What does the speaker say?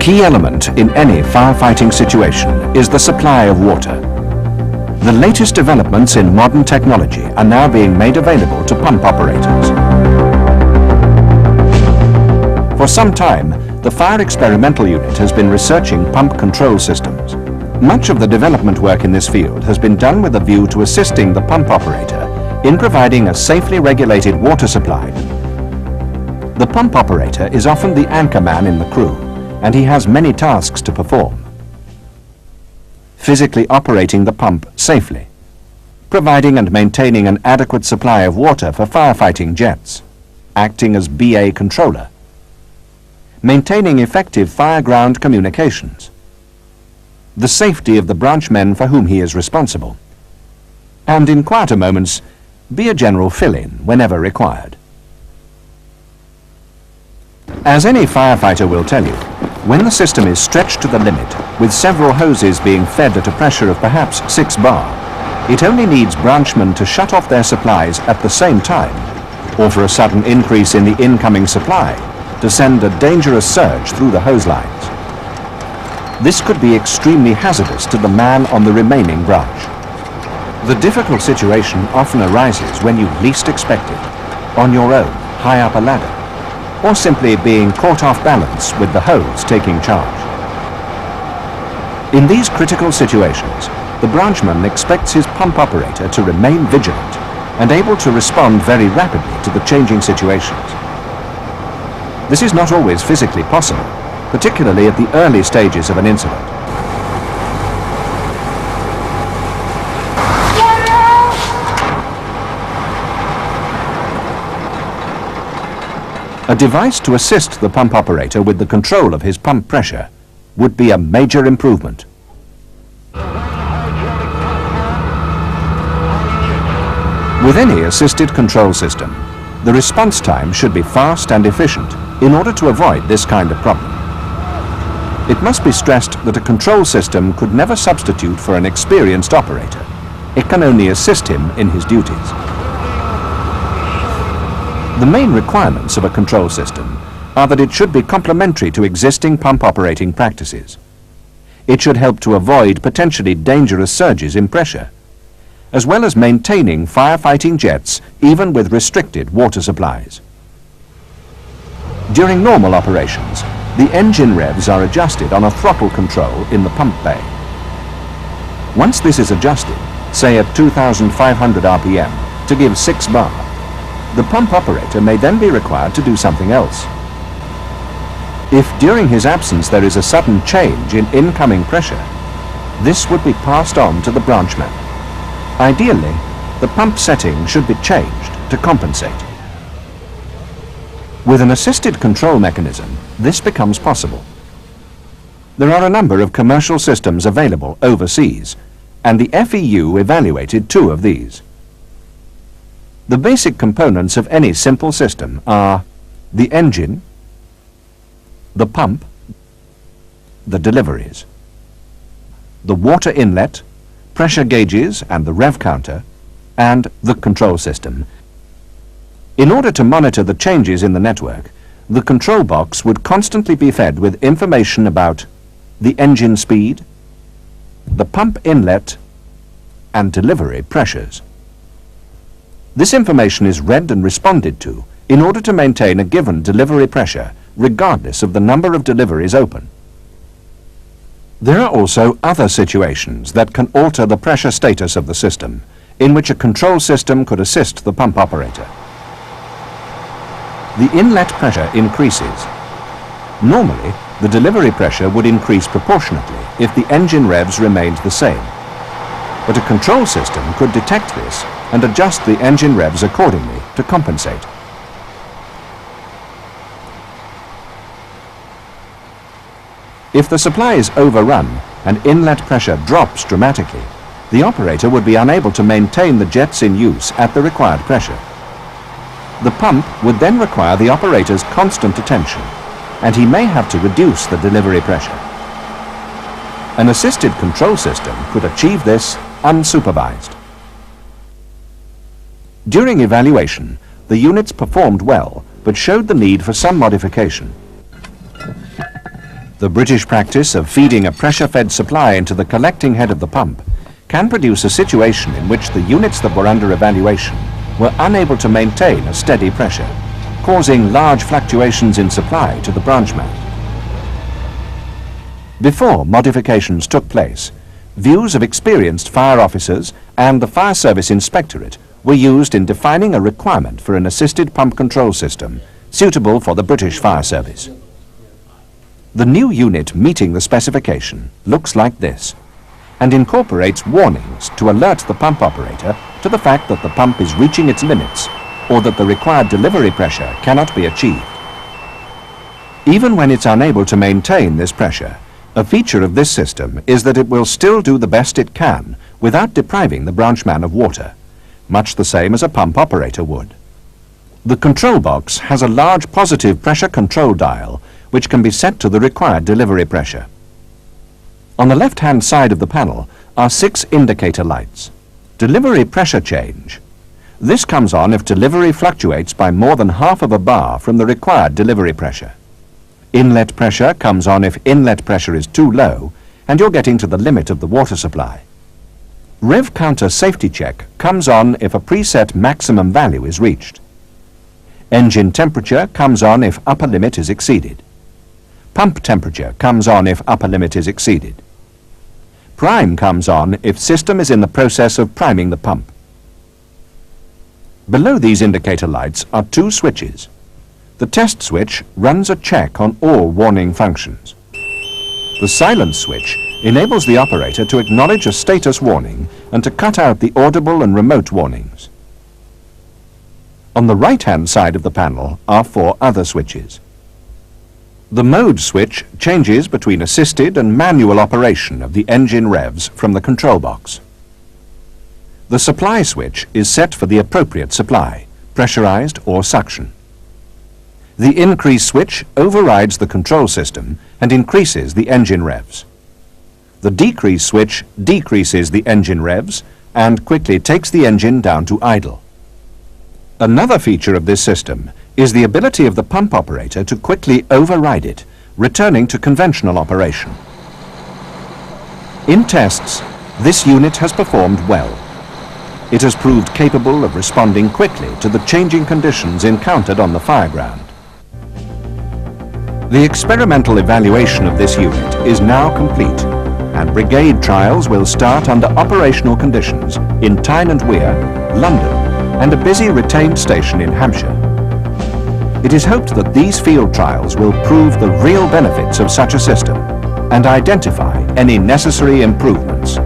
key element in any firefighting situation is the supply of water. The latest developments in modern technology are now being made available to pump operators. For some time, the Fire Experimental Unit has been researching pump control systems. Much of the development work in this field has been done with a view to assisting the pump operator in providing a safely regulated water supply. The pump operator is often the anchor man in the crew, and he has many tasks to perform. Physically operating the pump safely, providing and maintaining an adequate supply of water for firefighting jets, acting as BA controller, maintaining effective fire-ground communications, the safety of the branch men for whom he is responsible, and in quieter moments, be a general fill-in whenever required. As any firefighter will tell you, when the system is stretched to the limit, with several hoses being fed at a pressure of perhaps 6 bar, it only needs branchmen to shut off their supplies at the same time, or for a sudden increase in the incoming supply, to send a dangerous surge through the hose lines. This could be extremely hazardous to the man on the remaining branch. The difficult situation often arises when you least expect it, on your own, high up a ladder, or simply being caught off balance with the hose taking charge. In these critical situations, the branchman expects his pump operator to remain vigilant and able to respond very rapidly to the changing situations. This is not always physically possible, particularly at the early stages of an incident. A device to assist the pump operator with the control of his pump pressure would be a major improvement. With any assisted control system, the response time should be fast and efficient in order to avoid this kind of problem. It must be stressed that a control system could never substitute for an experienced operator. It can only assist him in his duties. The main requirements of a control system are that it should be complementary to existing pump operating practices. It should help to avoid potentially dangerous surges in pressure, as well as maintaining firefighting jets even with restricted water supplies. During normal operations, the engine revs are adjusted on a throttle control in the pump bay. Once this is adjusted, say at 2,500 RPM, to give 6 bar, the pump operator may then be required to do something else. If during his absence there is a sudden change in incoming pressure, this would be passed on to the branchman. Ideally, the pump setting should be changed to compensate. With an assisted control mechanism, this becomes possible. There are a number of commercial systems available overseas, and the FEU evaluated 2 of these. The basic components of any simple system are the engine, the pump, the deliveries, the water inlet, pressure gauges and the rev counter, and the control system. In order to monitor the changes in the network, the control box would constantly be fed with information about the engine speed, the pump inlet, and delivery pressures. This information is read and responded to in order to maintain a given delivery pressure, regardless of the number of deliveries open. There are also other situations that can alter the pressure status of the system, in which a control system could assist the pump operator. The inlet pressure increases. Normally, the delivery pressure would increase proportionately if the engine revs remained the same. But a control system could detect this and adjust the engine revs accordingly to compensate. If the supply is overrun and inlet pressure drops dramatically, the operator would be unable to maintain the jets in use at the required pressure. The pump would then require the operator's constant attention, and he may have to reduce the delivery pressure. An assisted control system could achieve this unsupervised. During evaluation, the units performed well, but showed the need for some modification. The British practice of feeding a pressure-fed supply into the collecting head of the pump can produce a situation in which the units that were under evaluation were unable to maintain a steady pressure, causing large fluctuations in supply to the branch mount. Before modifications took place, views of experienced fire officers and the Fire Service Inspectorate were used in defining a requirement for an assisted pump control system suitable for the British Fire Service. The new unit meeting the specification looks like this and incorporates warnings to alert the pump operator to the fact that the pump is reaching its limits or that the required delivery pressure cannot be achieved. Even when it's unable to maintain this pressure, a feature of this system is that it will still do the best it can without depriving the branchman of water, much the same as a pump operator would. The control box has a large positive pressure control dial which can be set to the required delivery pressure. On the left-hand side of the panel are 6 indicator lights. Delivery pressure change. This comes on if delivery fluctuates by more than half of a bar from the required delivery pressure. Inlet pressure comes on if inlet pressure is too low and you're getting to the limit of the water supply. Rev counter safety check comes on if a preset maximum value is reached. Engine temperature comes on if upper limit is exceeded. Pump temperature comes on if upper limit is exceeded. Prime comes on if system is in the process of priming the pump. Below these indicator lights are 2 switches. The test switch runs a check on all warning functions. The silence switch enables the operator to acknowledge a status warning and to cut out the audible and remote warnings. On the right-hand side of the panel are 4 other switches. The mode switch changes between assisted and manual operation of the engine revs from the control box. The supply switch is set for the appropriate supply, pressurized or suction. The increase switch overrides the control system and increases the engine revs. The decrease switch decreases the engine revs and quickly takes the engine down to idle. Another feature of this system is the ability of the pump operator to quickly override it, returning to conventional operation. In tests, this unit has performed well. It has proved capable of responding quickly to the changing conditions encountered on the fireground. The experimental evaluation of this unit is now complete, and brigade trials will start under operational conditions in Tyne and Wear, London, and a busy retained station in Hampshire. It is hoped that these field trials will prove the real benefits of such a system and identify any necessary improvements.